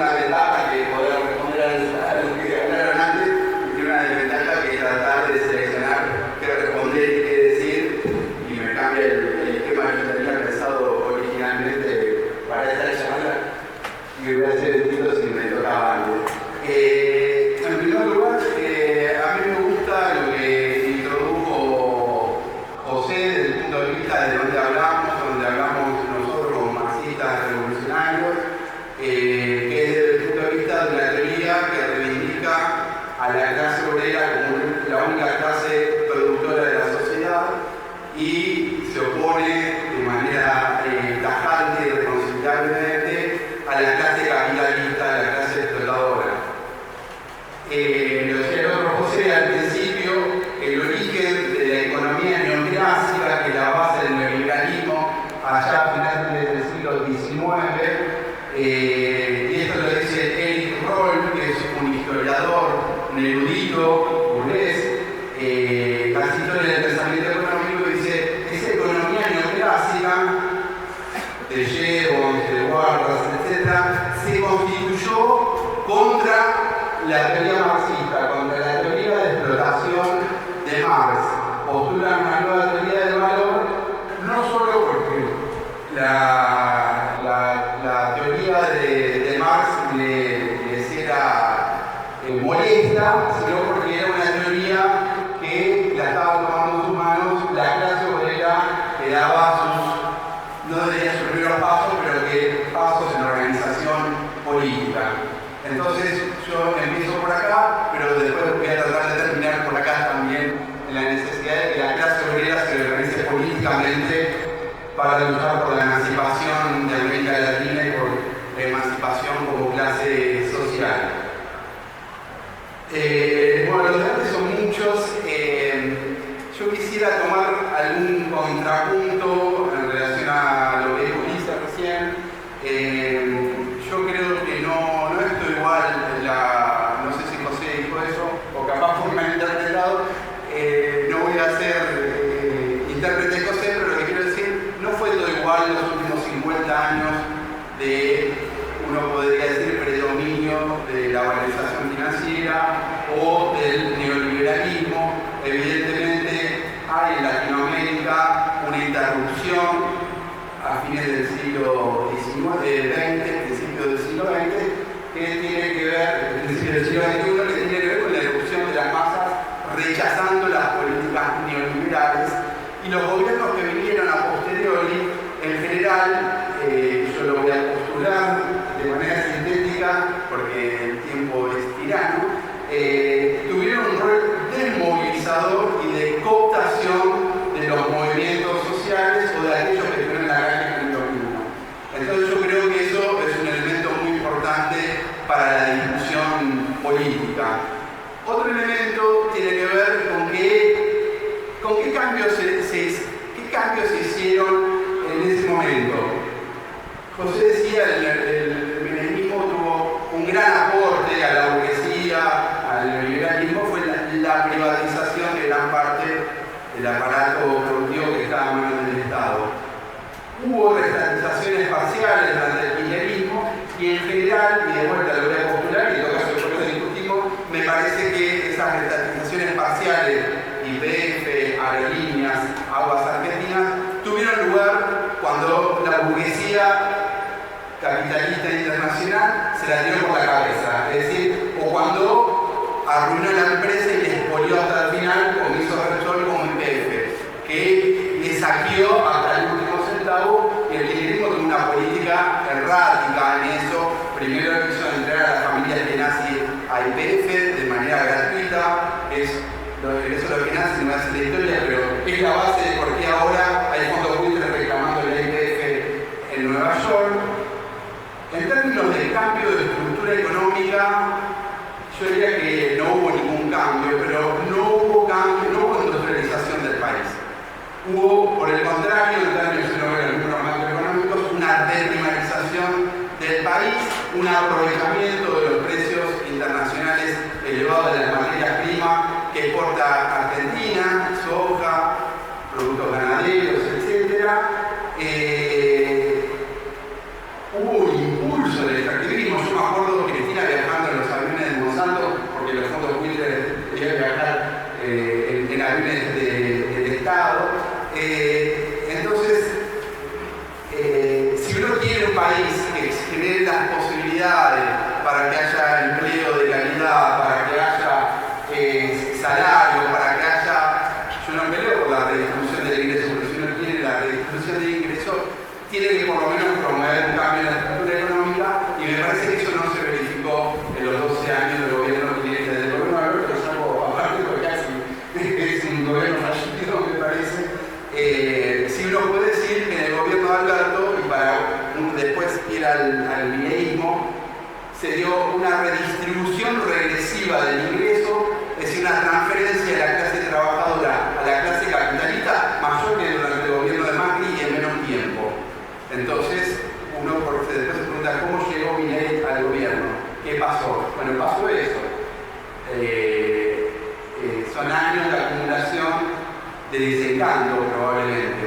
una ventaja que poder responder a lo que hablaron antes, y tiene una desventaja que es tratar de seleccionar qué responder y qué decir, y me cambia el esquema que yo tenía pensado originalmente para esta llamada, y voy a hacer distinto si me tocaba antes. En primer lugar, a mí me gusta lo que introdujo José desde el punto de vista de donde hablamos nosotros como marxistas revolucionarios, que es desde el punto de vista de una teoría que reivindica a la clase obrera como la única clase productora de la sociedad y se opone de manera tajante y reconciliablemente a la clase capitalista, a la clase explotadora. Lo decía el otro José al principio, el origen de la economía neoclásica, que es la base del neoliberalismo allá a finales del siglo XIX, y esto lo dice Eric Roll, que es un historiador, un erudito, burgués, casi historia del pensamiento económico, y dice, esa economía neoclásica, de Jevons, de Guardas, etc., se constituyó contra la teoría marxista, contra la teoría de explotación de Marx. Postula una nueva teoría del valor, no solo porque la teoría de Marx les era molesta, sino porque era una teoría que la estaba tomando en sus manos la clase obrera, que daba no diría sus primeros pasos, pero que pasos en la organización política. Entonces yo empiezo por acá, pero después voy a tratar de terminar por acá también en la necesidad de que la clase obrera se organice políticamente para luchar por la emancipación de América Latina y por la emancipación como clase social. Bueno, los debates son muchos. Yo quisiera tomar algún contrapunto en relación a lo que dijo Lisa recién. Yo creo que no esto igual, no sé si José dijo eso, o capaz fue mal interpretado. No voy a ser intérprete de José, pero lo que quiero decir, no fue todo igual los últimos 50 años de, uno podría decir, predominio de la valorización financiera o del neoliberalismo. Evidentemente hay en Latinoamérica una interrupción a fines del siglo XIX, principios del siglo XX, que tiene que ver, principios del siglo XXI, que tiene que ver con la erupción de las masas rechazando las políticas neoliberales, y los gobiernos que vinieron a posteriori, en general, yo lo voy a postular de manera sintética porque el tiempo es tirano, tuvieron un rol desmovilizador y de cooptación de los movimientos sociales o de aquellos que estuvieron en la calle con lo mismo. Entonces yo creo que eso es un elemento muy importante para la discusión política. Otro elemento tiene que ver con qué cambios se hicieron en ese momento. José decía, el menemismo tuvo un gran aporte a la burguesía, al neoliberalismo, fue la privatización de gran parte del aparato productivo que estaba en manos del Estado. Hubo reestatizaciones parciales durante el kirchnerismo y en general, y de vuelta lo voy a postular, y en todo caso después lo discutimos, me parece que esas reestatizaciones parciales, YPF, aerolíneas, aguas argentinas, tuvieron lugar cuando la burguesía capitalista internacional se la tiró por la cabeza, es decir, o cuando arruinó la empresa y le expolió hasta el final, como hizo Repsol como YPF, que le saqueó hasta el último centavo, y el kirchnerismo tuvo una política errática en eso. Primero quiso entregar a las familias de nazi a YPF de manera gratuita, eso es lo que nace, no hace la historia, pero es la base de por qué ahora hay fondos buitres reclamando la YPF en Nueva York. En términos de cambio de estructura económica, yo diría que no hubo ningún cambio, pero no hubo industrialización del país. Hubo, por el contrario, en términos de los números macroeconómicos, una deprimarización del país, un aprovechamiento de los precios internacionales elevados de las materias primas que exporta Argentina, soja, productos ganaderos, etc. Hubo un impulso del extractivismo. Yo me acuerdo genere las posibilidades para que haya empleo de calidad, para que haya salario, para que haya... Yo no peleo por la redistribución del ingreso, pero si uno quiere la redistribución del ingreso, tiene que por lo menos promover un cambio en la estructura económica, y me parece que eso no se verificó en los 12 años del gobierno Kirchner, del gobierno de Alberto, salvo aparte porque casi es un gobierno fallido, me parece. Si uno puede decir que en el gobierno de Alberto, y para después ir al mileísmo, se dio una redistribución regresiva del ingreso, es decir, una transferencia de la clase trabajadora a la clase capitalista mayor que durante el gobierno de Macri y en menos tiempo. Entonces, uno después se pregunta cómo llegó Milei al gobierno, qué pasó. Bueno, pasó eso. Son años de acumulación de desencanto probablemente.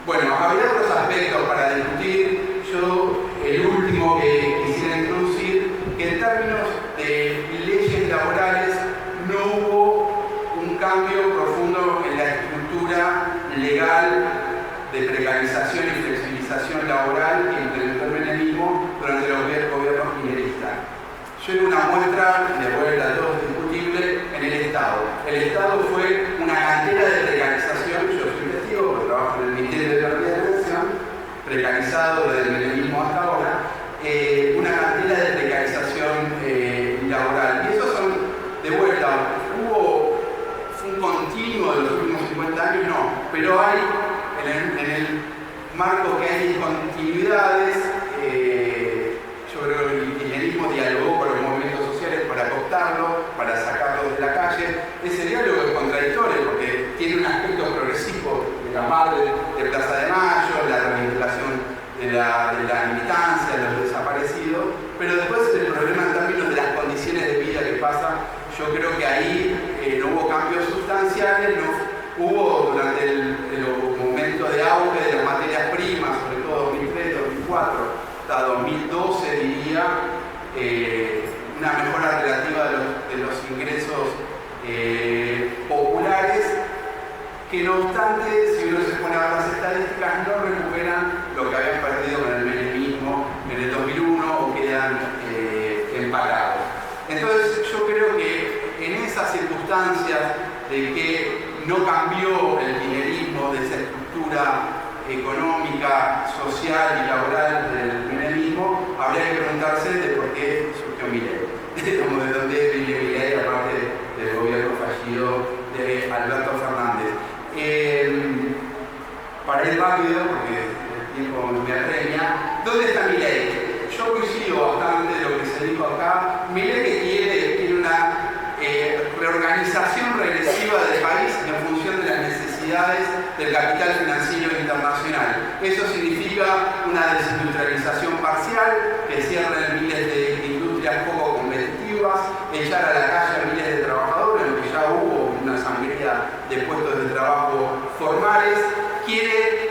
Bueno, había otros aspectos para discutir. Yo, el último que quisiera introducir, que en términos de leyes laborales no hubo un cambio profundo en la estructura legal de precarización y flexibilización laboral que implementó el menemismo durante los gobiernos kirchneristas. Yo era una muestra, y de vuelta todo es discutible, en el Estado. El Estado fue una cantera de precarización, yo soy testigo porque trabajo en el Ministerio de Economía y Relación, precarizado desde el menemismo hasta ahora, una cantera de precarización laboral. Y esos son, de vuelta, fue un continuo de los últimos 50 años, no, pero hay, en el marco que hay discontinuidades, yo creo que el kirchnerismo dialogó con los movimientos sociales para acostarlo, para sacarlo de la calle. Ese diálogo es contradictorio porque tiene un aspecto progresivo de la madre de Plaza de Mayo, la reivindicación de la militancia, de los desaparecidos, pero después el problema en términos de las condiciones de vida que pasa, yo creo que ahí no hubo cambios sustanciales, no hubo durante el momento de auge de las materias primas, sobre todo 2003, 2004, hasta 2012 diría, una mejora relativa de los ingresos populares, que no obstante, si uno se pone a ver las estadísticas, no recuperan lo que habían perdido con el menemismo en el 2001 o quedan empatados. Entonces yo creo que en esas circunstancias de que no cambió el kirchnerismo de esa estructura económica, social y laboral del menemismo, habría que preguntarse de por qué surgió Milei, como de dónde viene Milei, aparte del gobierno fallido de Alberto Fernández. Para ir rápido, porque el tiempo me apremia, ¿dónde está Milei? Yo coincido bastante de lo que se dijo acá. Milei que quiere una reorganización regresiva del país en función de las necesidades del capital financiero internacional. Eso significa una desindustrialización parcial, que cierren miles de industrias poco competitivas, echar a la calle a miles de trabajadores, en lo que ya hubo una sangría de puestos de trabajo formales. Quiere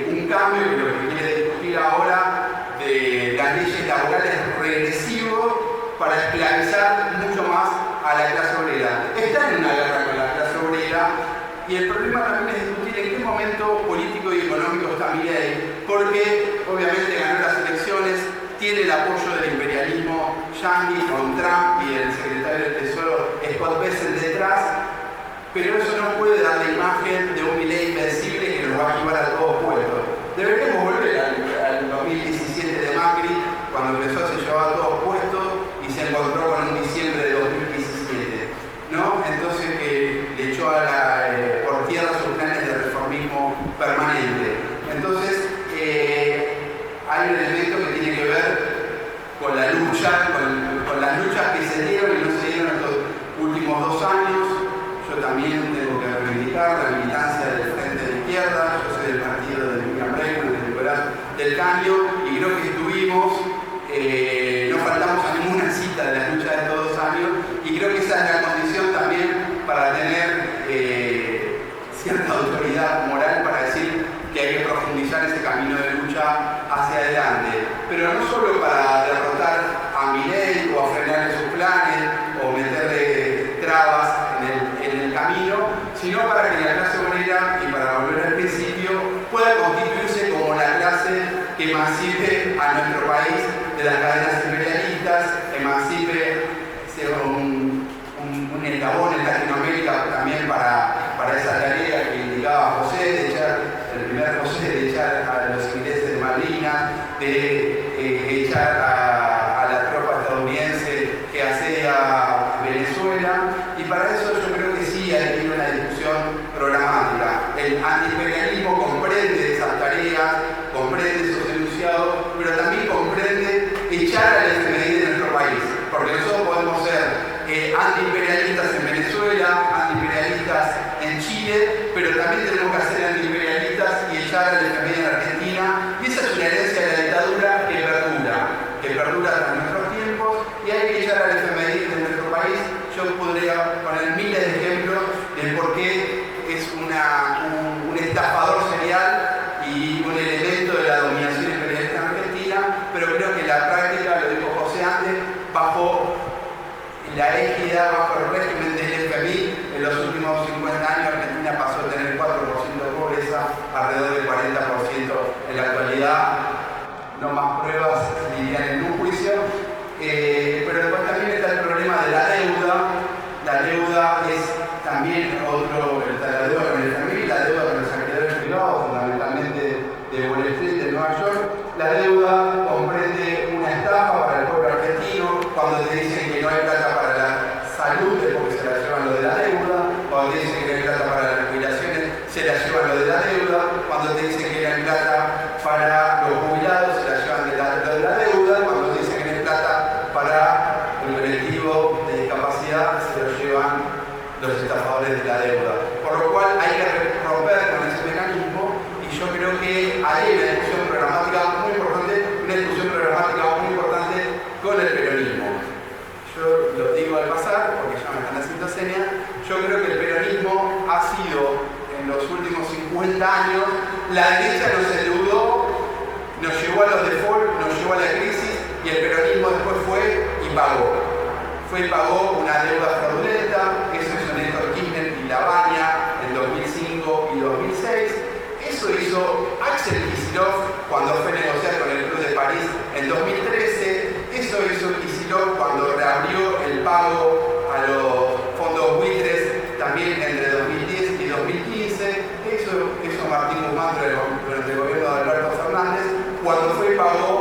un cambio, que lo que quiere discutir ahora, de las leyes laborales regresivo para esclavizar mucho más a la clase obrera. Está en una guerra con la clase obrera, y el problema también es discutir en qué momento político y económico está Milei, porque obviamente ganó las elecciones, tiene el apoyo del imperialismo yanqui con Trump y el secretario del Tesoro Scott Bessent detrás, pero eso no puede dar la imagen de un Milei invencible que nos va a llevar a todos puestos. Deberíamos volver al 2017 de Macri, cuando empezó se llevaba a todos puestos y se encontró con un diciembre de 2017, ¿no? Entonces le echó por tierra sus planes de reformismo permanente. Entonces hay un elemento que tiene que ver con la lucha, con las luchas que se dieron y no se dieron estos últimos 2 años. Yo también tengo que reivindicar la militancia del Frente de Izquierda, yo soy del partido de Miriam Bregman, del Liberal del Cambio, y creo que estuvimos, no faltamos a ninguna cita de las luchas de estos 2 años, y creo que esa es la condición también para tener cierta autoridad moral para decir que hay que profundizar ese camino de lucha hacia adelante, pero no solo para derrotar a Milei o a frenarle sus planes o meterle trabas en el camino, sino para que la clase obrera, y para volver al principio, pueda constituirse como la clase que emancipe a nuestro país de las cadenas imperialistas, emancipe un eslabón en Latinoamérica también para esa tarea que indicaba José, de echar, el primer José, de echar a los ingleses de Malvinas, de echar a la tropa estadounidense que asedia Venezuela, y para eso yo creo que sí hay que ir a una discusión programática. El antiimperialismo comprende esas tareas, comprende esos enunciados, pero también comprende echar al FMI de nuestro país, porque nosotros podemos ser antiimperialistas en Venezuela, antiimperialistas en Chile, pero también tenemos que ser antiimperialistas y echar al FMI en Argentina, y esa es una herencia de la dictadura que perdura hasta nuestros tiempos, y hay que echar al FMI de nuestro país. Yo podría poner miles de ejemplos de por qué es un estafador serial y un elemento de la dominación imperialista en Argentina, pero creo que la práctica, lo dijo José antes, bajo la égida, bajo el régimen del FMI, en los últimos 50 años Argentina pasó a tener 4% de pobreza, alrededor del 40% en la actualidad. No más pruebas dirían en un juicio, pero después también está el problema de la deuda. La deuda es también la deuda con el FMI, la deuda con los acreedores privados, fundamentalmente de Wall Street, de Nueva York. La deuda comprende una estafa para el pueblo argentino. Cuando te dicen que no hay plata para la salud es porque se la llevan lo de la deuda. Cuando te dicen que no hay plata para las jubilaciones, se la llevan lo de la deuda. Cuando te dicen que no hay plata para los jubilados, se la llevan lo de la deuda. Cuando te dicen que no hay plata para el colectivo de discapacidad, se lo llevan los estafadores de la deuda. Por lo cual hay que romper con ese mecanismo, y yo creo que hay una discusión programática muy importante, con el peronismo. Yo lo digo al pasar, porque ya me están haciendo señas. Yo creo que el peronismo ha sido, en los últimos 50 años, la derecha nos endeudó, nos llevó a los default, nos llevó a la crisis, y el peronismo después fue y pagó. Fue y pagó una deuda fraudulenta. Eso hizo Néstor Kirchner y Lavagna en 2005 y 2006. Eso hizo Axel Kicillof cuando fue a negociar con el Club de París en 2013. Eso hizo Kicillof cuando reabrió el pago a los fondos buitres también entre 2010 y 2015. Eso Martín Guzmán durante el gobierno de Alberto Fernández, cuando fue y pagó